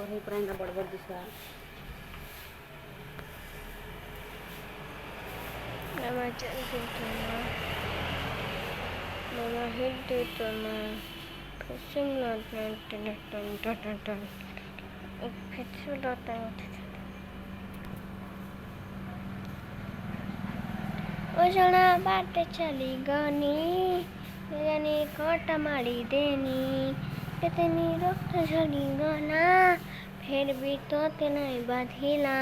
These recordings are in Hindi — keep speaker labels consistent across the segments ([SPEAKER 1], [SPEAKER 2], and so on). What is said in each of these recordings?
[SPEAKER 1] कढ़ाई पर इनका बड़ बड़ दिशा
[SPEAKER 2] Nama cantik cuma Mama hidup cuma pusing nonton kecil datang ओसना बाट चली गनी जाने कांटा मारी देनी कितनी रक्त चली गना फिर भी तो नहीं बाधिला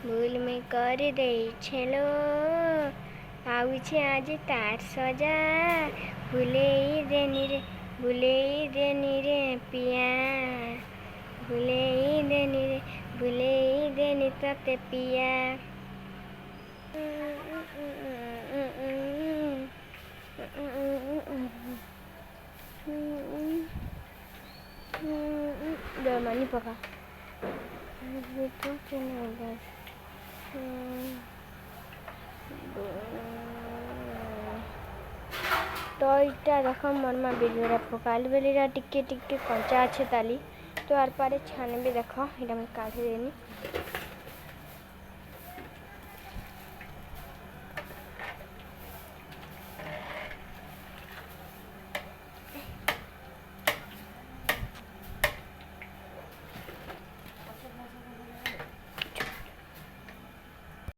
[SPEAKER 2] भूल में कर दे छेलो आउछे आज तार सजा भूले देनी रे पिया भूले देनी तते पिया udah mani paka itu channel तो इटा देख मनमा बेलरा पकाली बेलरा टिके टिके कंचा अच्छे ताली तो आर पारे छाने भी देख इटा मैं काढ़ी देनी